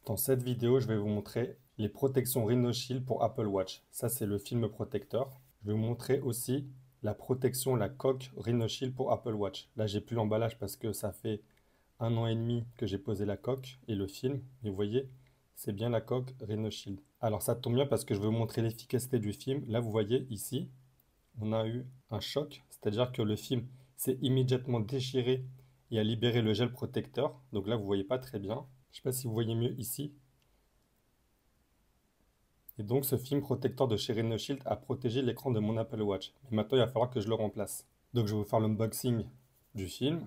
Dans cette vidéo, je vais vous montrer les protections Rhino Shield pour Apple Watch. Ça, c'est le film protecteur. Je vais vous montrer aussi la protection, la coque Rhino Shield pour Apple Watch. Là, j'ai plus l'emballage parce que ça fait 1 an et demi que j'ai posé la coque et le film. Et vous voyez, c'est bien la coque Rhino Shield. Alors, ça tombe bien parce que je vais vous montrer l'efficacité du film. Là, vous voyez ici, on a eu un choc. C'est-à-dire que le film s'est immédiatement déchiré et a libéré le gel protecteur. Donc là, vous voyez pas très bien. Je ne sais pas si vous voyez mieux ici. Et donc ce film protecteur de chez Rhino Shield a protégé l'écran de mon Apple Watch. Mais maintenant il va falloir que je le remplace. Donc je vais vous faire l'unboxing du film.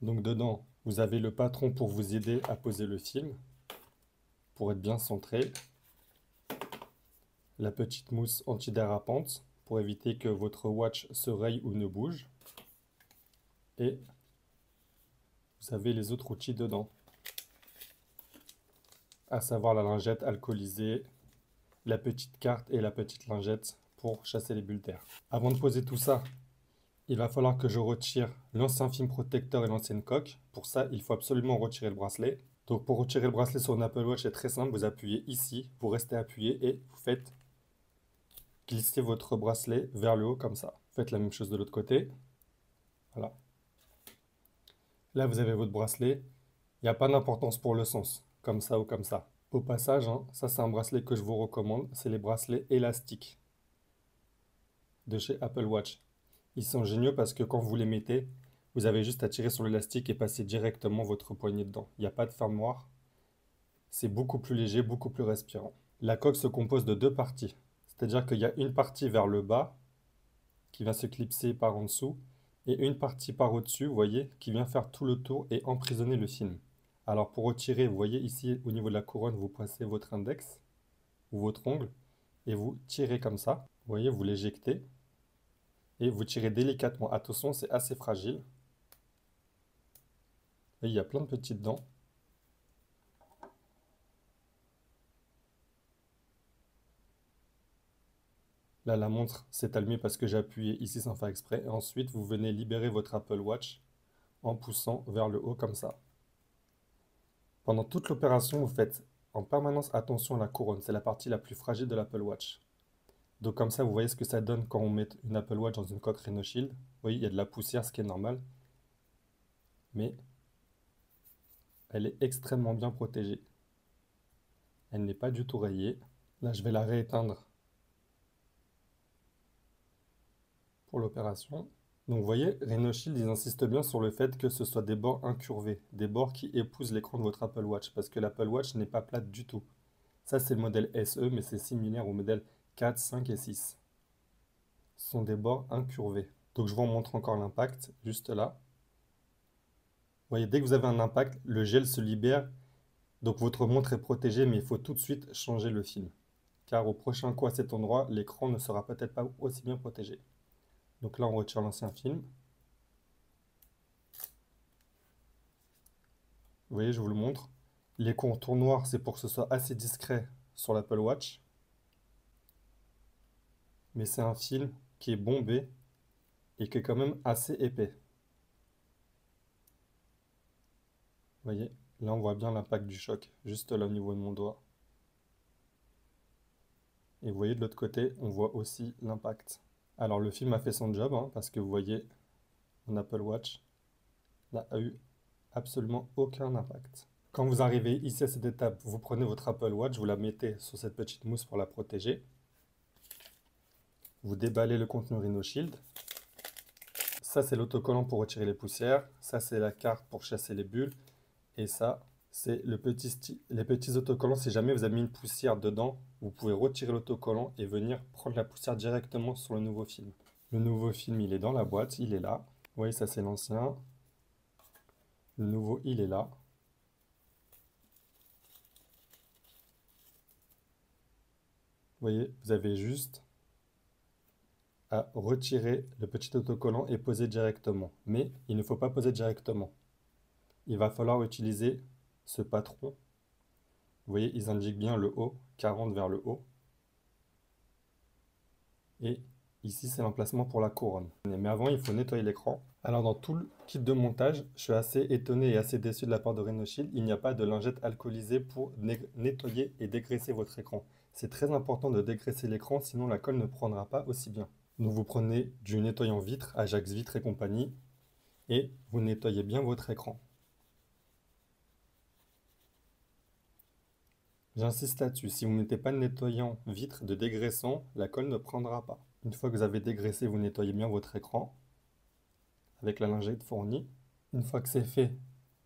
Donc dedans, vous avez le patron pour vous aider à poser le film, pour être bien centré. La petite mousse antidérapante pour éviter que votre watch se raye ou ne bouge. Et vous avez les autres outils dedans, à savoir la lingette alcoolisée, la petite carte et la petite lingette pour chasser les bulles d'air. Avant de poser tout ça, il va falloir que je retire l'ancien film protecteur et l'ancienne coque. Pour ça, il faut absolument retirer le bracelet. Donc pour retirer le bracelet sur une Apple Watch, c'est très simple. Vous appuyez ici, vous restez appuyé et vous faites glisser votre bracelet vers le haut comme ça. Faites la même chose de l'autre côté. Voilà. Là, vous avez votre bracelet. Il n'y a pas d'importance pour le sens, comme ça ou comme ça. Au passage, ça c'est un bracelet que je vous recommande. C'est les bracelets élastiques de chez Apple Watch. Ils sont géniaux parce que quand vous les mettez, vous avez juste à tirer sur l'élastique et passer directement votre poignet dedans. Il n'y a pas de fermoir. C'est beaucoup plus léger, beaucoup plus respirant. La coque se compose de deux parties. C'est-à-dire qu'il y a une partie vers le bas qui vient se clipser par en dessous et une partie par au-dessus, vous voyez, qui vient faire tout le tour et emprisonner le film. Alors pour retirer, vous voyez ici au niveau de la couronne, vous passez votre index ou votre ongle et vous tirez comme ça. Vous voyez, vous l'éjectez. Et vous tirez délicatement. Attention, c'est assez fragile. Et il y a plein de petites dents. Là, la montre s'est allumée parce que j'ai appuyé ici sans faire exprès. Et ensuite, vous venez libérer votre Apple Watch en poussant vers le haut comme ça. Pendant toute l'opération, vous faites en permanence attention à la couronne. C'est la partie la plus fragile de l'Apple Watch. Donc comme ça, vous voyez ce que ça donne quand on met une Apple Watch dans une coque Rhino Shield. Vous voyez, il y a de la poussière, ce qui est normal. Mais elle est extrêmement bien protégée. Elle n'est pas du tout rayée. Là, je vais la rééteindre pour l'opération. Donc vous voyez, Rhino Shield, ils insistent bien sur le fait que ce soit des bords incurvés, des bords qui épousent l'écran de votre Apple Watch, parce que l'Apple Watch n'est pas plate du tout. Ça, c'est le modèle SE, mais c'est similaire au modèle 4, 5 et 6. Ce sont des bords incurvés. Donc je vous montre encore l'impact, juste là. Vous voyez, dès que vous avez un impact, le gel se libère, donc votre montre est protégée, mais il faut tout de suite changer le film. Car au prochain coup à cet endroit, l'écran ne sera peut-être pas aussi bien protégé. Donc là, on retire l'ancien film. Vous voyez, je vous le montre. Les contours noirs, c'est pour que ce soit assez discret sur l'Apple Watch. Mais c'est un film qui est bombé et qui est quand même assez épais. Vous voyez, là on voit bien l'impact du choc, juste là au niveau de mon doigt. Et vous voyez de l'autre côté, on voit aussi l'impact. Alors le film a fait son job, parce que vous voyez, mon Apple Watch n'a eu absolument aucun impact. Quand vous arrivez ici à cette étape, vous prenez votre Apple Watch, vous la mettez sur cette petite mousse pour la protéger. Vous déballez le contenu Rhino Shield. Ça, c'est l'autocollant pour retirer les poussières. Ça, c'est la carte pour chasser les bulles. Et ça, c'est les petits autocollants. Si jamais vous avez mis une poussière dedans, vous pouvez retirer l'autocollant et venir prendre la poussière directement sur le nouveau film. Le nouveau film, il est dans la boîte, il est là. Vous voyez, ça, c'est l'ancien. Le nouveau, il est là. Vous voyez, vous avez juste à retirer le petit autocollant et poser directement. Mais il ne faut pas poser directement. Il va falloir utiliser ce patron. Vous voyez, ils indiquent bien le haut, 40 vers le haut. Et ici, c'est l'emplacement pour la couronne. Mais avant, il faut nettoyer l'écran. Alors dans tout le kit de montage, je suis assez étonné et assez déçu de la part de Rhinoshield. Il n'y a pas de lingette alcoolisée pour nettoyer et dégraisser votre écran. C'est très important de dégraisser l'écran, sinon la colle ne prendra pas aussi bien. Donc vous prenez du nettoyant vitre, Ajax Vitre et compagnie, et vous nettoyez bien votre écran. J'insiste là-dessus, si vous ne mettez pas de nettoyant vitre de dégraissant, la colle ne prendra pas. Une fois que vous avez dégraissé, vous nettoyez bien votre écran avec la lingette fournie. Une fois que c'est fait,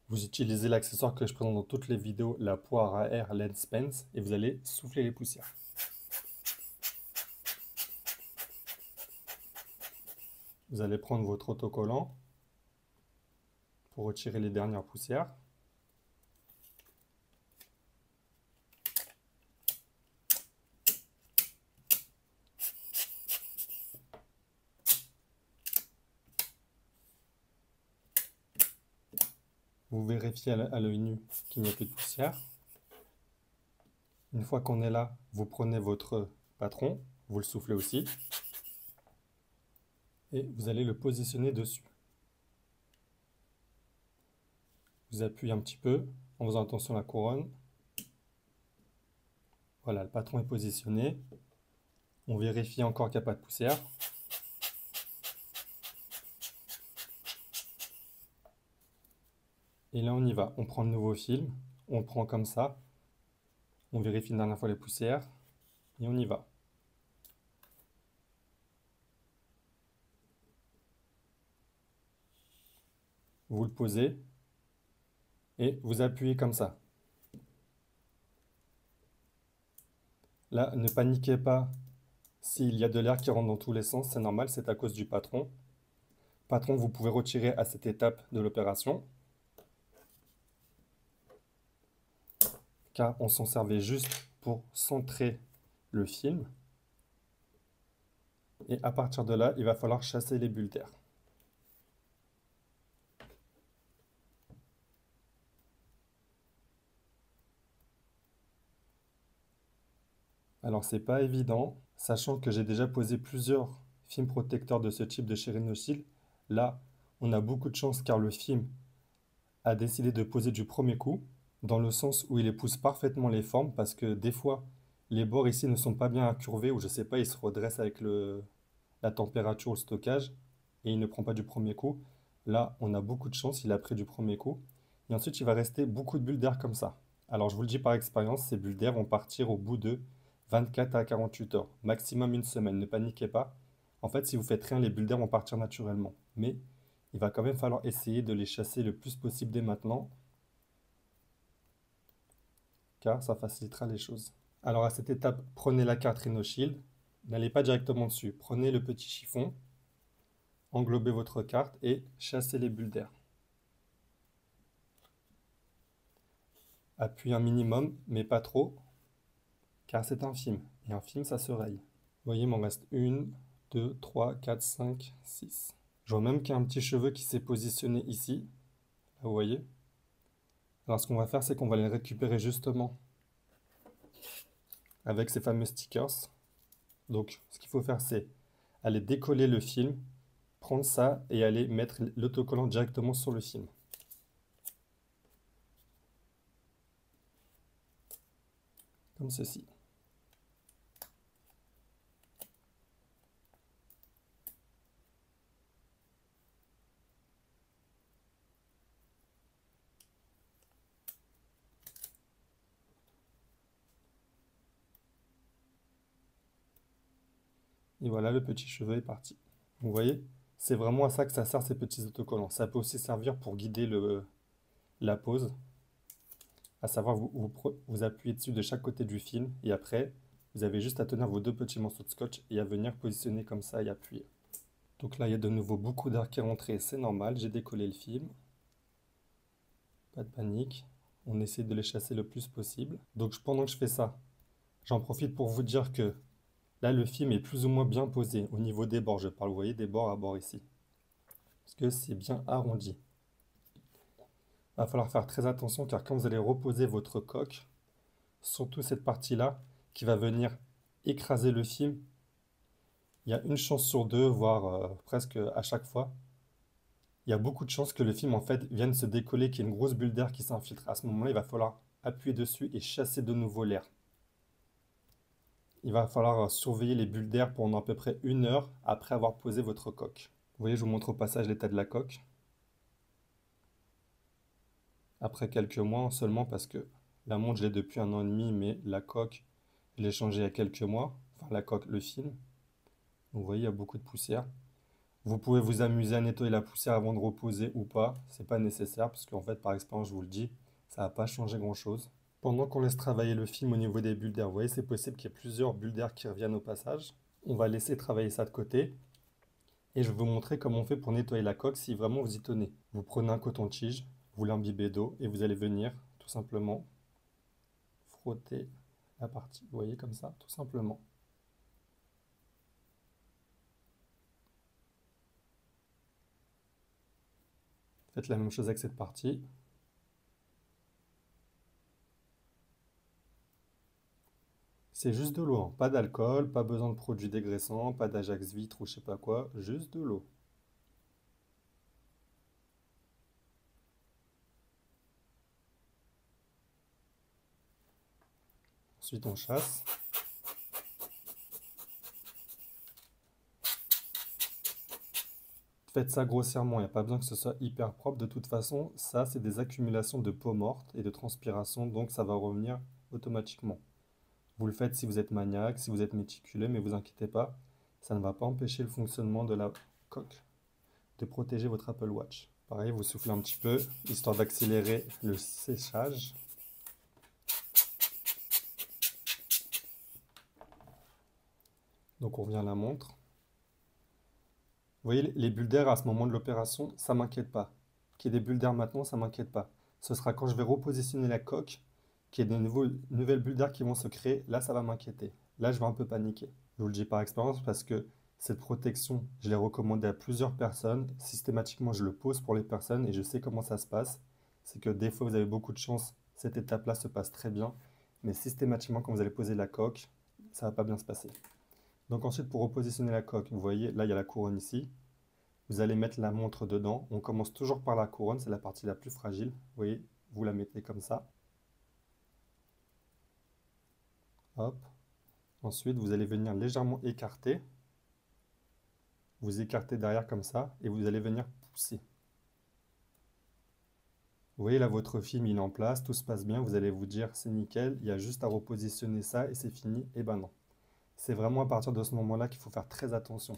vous utilisez l'accessoire que je présente dans toutes les vidéos, la poire à air Lens Pens, et vous allez souffler les poussières. Vous allez prendre votre autocollant pour retirer les dernières poussières. Vous vérifiez à l'œil nu qu'il n'y a plus de poussière. Une fois qu'on est là, vous prenez votre patron, vous le soufflez aussi, et vous allez le positionner dessus. Vous appuyez un petit peu en faisant attention à la couronne. Voilà, le patron est positionné. On vérifie encore qu'il n'y a pas de poussière. Et là, on y va. On prend le nouveau film, on le prend comme ça. On vérifie une dernière fois les poussières et on y va. Vous le posez et vous appuyez comme ça. Là, ne paniquez pas s'il y a de l'air qui rentre dans tous les sens, c'est normal, c'est à cause du patron. Patron, vous pouvez retirer à cette étape de l'opération, car on s'en servait juste pour centrer le film. Et à partir de là, il va falloir chasser les bulles d'air. Alors c'est pas évident, sachant que j'ai déjà posé plusieurs films protecteurs de ce type de chez Rhinoshield. Là, on a beaucoup de chance car le film a décidé de poser du premier coup, dans le sens où il épouse parfaitement les formes, parce que des fois, les bords ici ne sont pas bien incurvés, ou je sais pas, ils se redressent avec la température ou le stockage, et il ne prend pas du premier coup. Là, on a beaucoup de chance, il a pris du premier coup. Et ensuite, il va rester beaucoup de bulles d'air comme ça. Alors, je vous le dis par expérience, ces bulles d'air vont partir au bout de 24 à 48 heures, maximum une semaine. Ne paniquez pas. En fait, si vous faites rien, les bulles d'air vont partir naturellement. Mais il va quand même falloir essayer de les chasser le plus possible dès maintenant, car ça facilitera les choses. Alors à cette étape, prenez la carte Rhinoshield, n'allez pas directement dessus, prenez le petit chiffon, englobez votre carte et chassez les bulles d'air. Appuyez un minimum, mais pas trop, car c'est un film, et un film ça se raye. Vous voyez, il m'en reste 1, 2, 3, 4, 5, 6. Je vois même qu'il y a un petit cheveu qui s'est positionné ici, là vous voyez. Alors ce qu'on va faire, c'est qu'on va les récupérer justement avec ces fameux stickers. Donc ce qu'il faut faire, c'est aller décoller le film, prendre ça et aller mettre l'autocollant directement sur le film. Comme ceci. Et voilà, le petit cheveu est parti. Vous voyez, c'est vraiment à ça que ça sert ces petits autocollants. Ça peut aussi servir pour guider la pose, à savoir vous appuyez dessus de chaque côté du film et après, vous avez juste à tenir vos deux petits morceaux de scotch et à venir positionner comme ça et appuyer. Donc là, il y a de nouveau beaucoup d'air qui est rentré, c'est normal, j'ai décollé le film. Pas de panique, on essaie de les chasser le plus possible. Donc pendant que je fais ça, j'en profite pour vous dire que là, le film est plus ou moins bien posé au niveau des bords. Je parle, vous voyez, des bords à bord ici. Parce que c'est bien arrondi. Il va falloir faire très attention car quand vous allez reposer votre coque, surtout cette partie-là, qui va venir écraser le film, il y a une chance sur deux, voire presque à chaque fois, il y a beaucoup de chances que le film en fait vienne se décoller, qu'il y ait une grosse bulle d'air qui s'infiltre. À ce moment-là, il va falloir appuyer dessus et chasser de nouveau l'air. Il va falloir surveiller les bulles d'air pendant à peu près 1 heure après avoir posé votre coque. Vous voyez, je vous montre au passage l'état de la coque. Après quelques mois seulement, parce que la montre, je l'ai depuis 1 an et demi, mais la coque, je l'ai changée il y a quelques mois. Enfin, la coque, le film. Donc, vous voyez, il y a beaucoup de poussière. Vous pouvez vous amuser à nettoyer la poussière avant de reposer ou pas. C'est pas nécessaire, parce qu'en fait, par expérience, je vous le dis, ça va pas changer grand-chose. Pendant qu'on laisse travailler le film au niveau des bulles d'air, vous voyez, c'est possible qu'il y ait plusieurs bulles d'air qui reviennent au passage. On va laisser travailler ça de côté. Et je vais vous montrer comment on fait pour nettoyer la coque si vraiment vous y tenez. Vous prenez un coton-tige, vous l'imbibez d'eau et vous allez venir tout simplement frotter la partie. Vous voyez comme ça, tout simplement. Faites la même chose avec cette partie. C'est juste de l'eau, hein. Pas d'alcool, pas besoin de produits dégraissants, pas d'Ajax vitre ou je sais pas quoi, juste de l'eau. Ensuite on chasse. Faites ça grossièrement, il n'y a pas besoin que ce soit hyper propre. De toute façon, ça c'est des accumulations de peau morte et de transpiration, donc ça va revenir automatiquement. Vous le faites si vous êtes maniaque, si vous êtes méticuleux, mais vous inquiétez pas, ça ne va pas empêcher le fonctionnement de la coque, de protéger votre Apple Watch. Pareil, vous soufflez un petit peu, histoire d'accélérer le séchage. Donc on revient à la montre. Vous voyez, les bulles d'air à ce moment de l'opération, ça m'inquiète pas. Qu'il y ait des bulles d'air maintenant, ça m'inquiète pas. Ce sera quand je vais repositionner la coque, qu'il y ait nouvelles bulles d'air qui vont se créer, là ça va m'inquiéter. Là je vais un peu paniquer. Je vous le dis par expérience parce que cette protection, je l'ai recommandée à plusieurs personnes. Systématiquement, je le pose pour les personnes et je sais comment ça se passe. C'est que des fois, vous avez beaucoup de chance, cette étape-là se passe très bien. Mais systématiquement, quand vous allez poser la coque, ça va pas bien se passer. Donc ensuite, pour repositionner la coque, vous voyez, là, il y a la couronne ici. Vous allez mettre la montre dedans. On commence toujours par la couronne, c'est la partie la plus fragile. Vous voyez, vous la mettez comme ça. Hop. Ensuite, vous allez venir légèrement écarter. Vous écartez derrière comme ça et vous allez venir pousser. Vous voyez là, votre film il est en place, tout se passe bien. Vous allez vous dire c'est nickel, il y a juste à repositionner ça et c'est fini. Eh ben non. C'est vraiment à partir de ce moment-là qu'il faut faire très attention.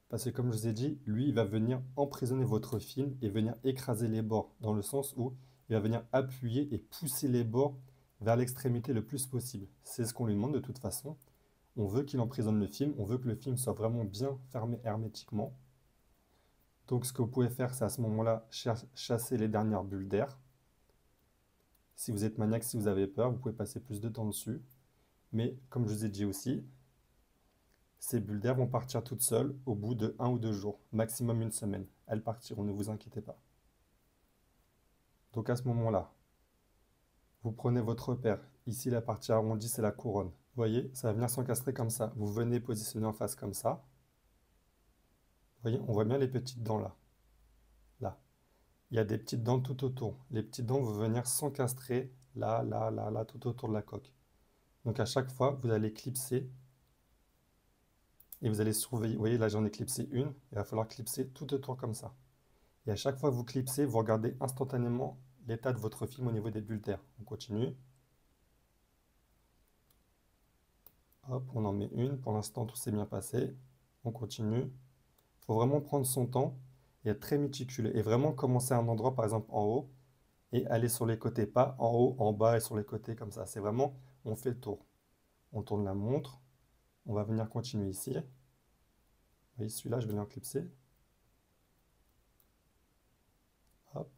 Parce que comme je vous ai dit, lui, il va venir emprisonner votre film et venir écraser les bords, dans le sens où il va venir appuyer et pousser les bords vers l'extrémité le plus possible. C'est ce qu'on lui demande de toute façon. On veut qu'il emprisonne le film, on veut que le film soit vraiment bien fermé hermétiquement. Donc ce que vous pouvez faire, c'est à ce moment-là chasser les dernières bulles d'air. Si vous êtes maniaque, si vous avez peur, vous pouvez passer plus de temps dessus. Mais comme je vous ai dit aussi, ces bulles d'air vont partir toutes seules au bout de 1 ou 2 jours, maximum une semaine. Elles partiront, ne vous inquiétez pas. Donc à ce moment-là, vous prenez votre repère. Ici, la partie arrondie, c'est la couronne. Vous voyez, ça va venir s'encastrer comme ça. Vous venez positionner en face comme ça. Vous voyez, on voit bien les petites dents là. Là. Il y a des petites dents tout autour. Les petites dents vont venir s'encastrer là, là, là, là, tout autour de la coque. Donc à chaque fois, vous allez clipser et vous allez surveiller. Vous voyez, là j'en ai clipsé une. Il va falloir clipser tout autour comme ça. Et à chaque fois que vous clipsez, vous regardez instantanément l'état de votre film au niveau des bulles d'air. On continue. Hop, on en met une. Pour l'instant, tout s'est bien passé. On continue. Il faut vraiment prendre son temps et être très méticuleux. Et vraiment commencer à un endroit, par exemple en haut, et aller sur les côtés. Pas en haut, en bas et sur les côtés comme ça. C'est vraiment, on fait le tour. On tourne la montre. On va venir continuer ici. Vous voyez, celui-là, je vais l'enclipser. Hop.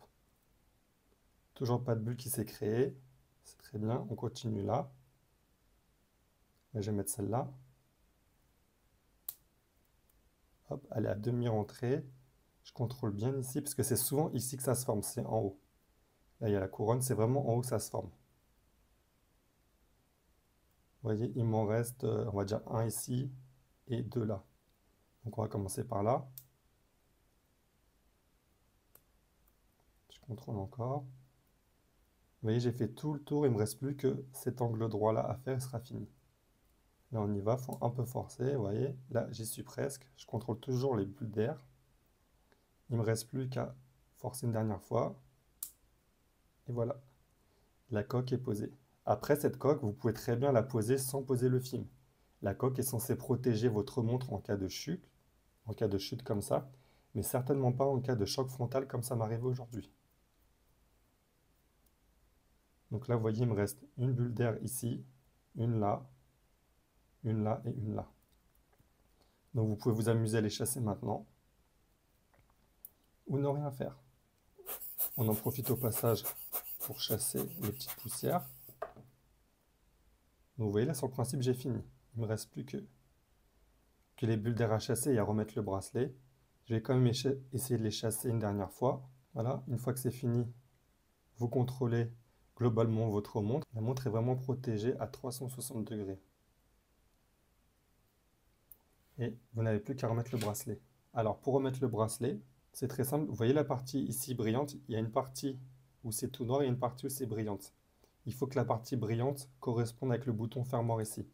Toujours pas de bulle qui s'est créée. C'est très bien. On continue là. Là, je vais mettre celle-là. Hop, elle est à demi-rentrée. Je contrôle bien ici, parce que c'est souvent ici que ça se forme, c'est en haut. Là, il y a la couronne, c'est vraiment en haut que ça se forme. Vous voyez, il m'en reste, on va dire, un ici et deux là. Donc on va commencer par là. contrôle encore. Vous voyez, j'ai fait tout le tour, il ne me reste plus que cet angle droit là à faire, il sera fini. Là on y va, faut un peu forcer, vous voyez, là j'y suis presque. Je contrôle toujours les bulles d'air. Il ne me reste plus qu'à forcer une dernière fois. Et voilà, la coque est posée. Après cette coque, vous pouvez très bien la poser sans poser le film. La coque est censée protéger votre montre en cas de chute comme ça, mais certainement pas en cas de choc frontal comme ça m'arrive aujourd'hui. Donc là, vous voyez, il me reste une bulle d'air ici, une là et une là. Donc vous pouvez vous amuser à les chasser maintenant ou ne rien faire. On en profite au passage pour chasser les petites poussières. Donc vous voyez là, sur le principe, j'ai fini. Il ne me reste plus que les bulles d'air à chasser et à remettre le bracelet. Je vais quand même essayer de les chasser une dernière fois. Voilà, une fois que c'est fini, vous contrôlez globalement votre montre. La montre est vraiment protégée à 360 degrés. Et vous n'avez plus qu'à remettre le bracelet. Alors pour remettre le bracelet, c'est très simple. Vous voyez la partie ici brillante, il y a une partie où c'est tout noir et une partie où c'est brillante. Il faut que la partie brillante corresponde avec le bouton fermoir ici.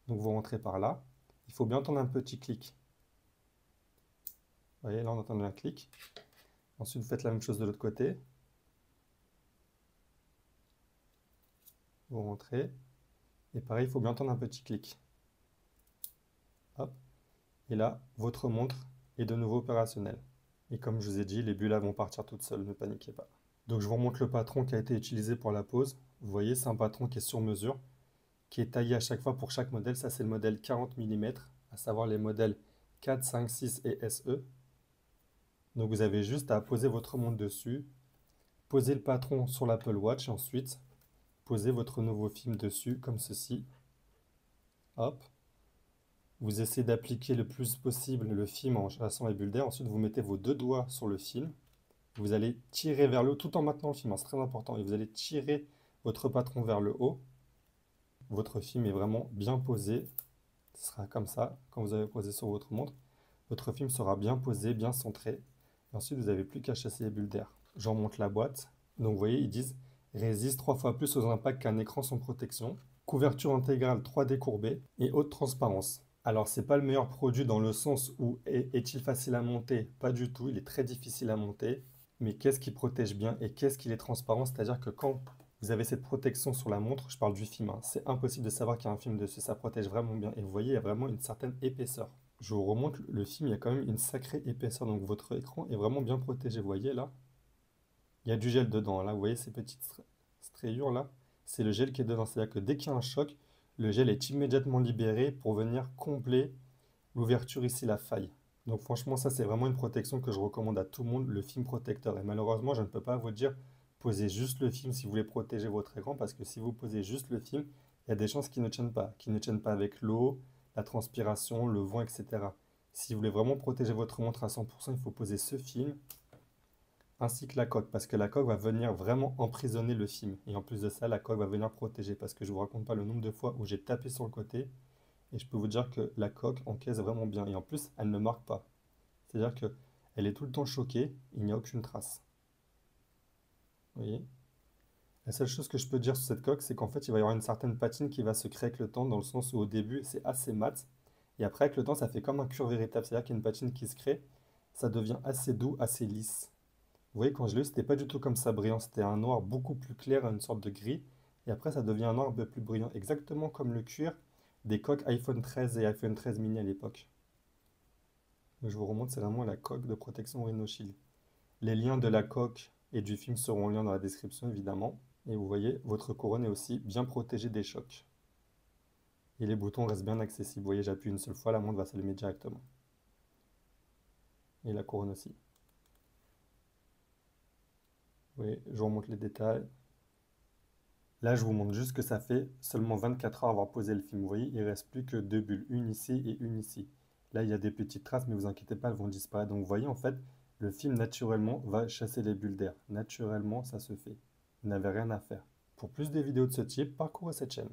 Donc vous rentrez par là. Il faut bien entendre un petit clic. Vous voyez, là on entend un clic. Ensuite vous faites la même chose de l'autre côté. Vous rentrez. Et pareil, il faut bien entendre un petit clic. Hop. Et là, votre montre est de nouveau opérationnelle. Et comme je vous ai dit, les bulles là vont partir toutes seules, ne paniquez pas. Donc je vous remontre le patron qui a été utilisé pour la pose. Vous voyez, c'est un patron qui est sur mesure, qui est taillé à chaque fois pour chaque modèle. Ça, c'est le modèle 40 mm, à savoir les modèles 4, 5, 6 et SE. Donc vous avez juste à poser votre montre dessus, poser le patron sur l'Apple Watch et ensuite poser votre nouveau film dessus comme ceci. Hop. Vous essayez d'appliquer le plus possible le film en chassant les bulles d'air. Ensuite, vous mettez vos deux doigts sur le film. Vous allez tirer vers le haut tout en maintenant le film, c'est très important. Et vous allez tirer votre patron vers le haut. Votre film est vraiment bien posé. Ce sera comme ça, quand vous avez posé sur votre montre. Votre film sera bien posé, bien centré. Et ensuite, vous n'avez plus qu'à chasser les bulles d'air. J'en monte la boîte. Donc, vous voyez, ils disent résiste 3 fois plus aux impacts qu'un écran sans protection. Couverture intégrale 3D courbée et haute transparence. Alors, c'est pas le meilleur produit dans le sens où est-il facile à monter? Pas du tout, il est très difficile à monter. Mais qu'est-ce qui protège bien et qu'est-ce qui est transparent? C'est-à-dire que quand vous avez cette protection sur la montre, je parle du film, hein, c'est impossible de savoir qu'il y a un film dessus, ça protège vraiment bien. Et vous voyez, il y a vraiment une certaine épaisseur. Je vous remonte le film, il y a quand même une sacrée épaisseur, donc votre écran est vraiment bien protégé. Vous voyez là, il y a du gel dedans. Là, vous voyez ces petites strayures là, c'est le gel qui est dedans. C'est-à-dire que dès qu'il y a un choc, le gel est immédiatement libéré pour venir combler l'ouverture ici, la faille. Donc franchement, ça c'est vraiment une protection que je recommande à tout le monde, le film protecteur. Et malheureusement, je ne peux pas vous dire, posez juste le film si vous voulez protéger votre écran, parce que si vous posez juste le film, il y a des chances qu'il ne tiennent pas avec l'eau, la transpiration, le vent, etc. Si vous voulez vraiment protéger votre montre à 100%, il faut poser ce film, ainsi que la coque, parce que la coque va venir vraiment emprisonner le film. Et en plus de ça, la coque va venir protéger, parce que je ne vous raconte pas le nombre de fois où j'ai tapé sur le côté, et je peux vous dire que la coque encaisse vraiment bien. Et en plus, elle ne marque pas. C'est-à-dire qu'elle est tout le temps choquée, il n'y a aucune trace. Vous voyez? La seule chose que je peux dire sur cette coque, c'est qu'en fait, il va y avoir une certaine patine qui va se créer avec le temps, dans le sens où au début, c'est assez mat. Et après, avec le temps, ça fait comme un cuir véritable. C'est-à-dire qu'il y a une patine qui se crée, ça devient assez doux, assez lisse. Vous voyez, quand je l'ai eu, c'était pas du tout comme ça brillant. C'était un noir beaucoup plus clair, une sorte de gris. Et après, ça devient un noir un peu plus brillant. Exactement comme le cuir des coques iPhone 13 et iPhone 13 mini à l'époque. Je vous remonte, c'est vraiment la coque de protection Rhino-Shield. Les liens de la coque et du film seront en lien dans la description, évidemment. Et vous voyez, votre couronne est aussi bien protégée des chocs. Et les boutons restent bien accessibles. Vous voyez, j'appuie une seule fois, la montre va s'allumer directement. Et la couronne aussi. Vous voyez, je vous remonte les détails. Là, je vous montre juste que ça fait seulement 24 heures avoir posé le film. Vous voyez, il ne reste plus que deux bulles, une ici et une ici. Là, il y a des petites traces, mais vous inquiétez pas, elles vont disparaître. Donc, vous voyez, en fait, le film, naturellement, va chasser les bulles d'air. Naturellement, ça se fait. Vous n'avez rien à faire. Pour plus de vidéos de ce type, parcourez cette chaîne.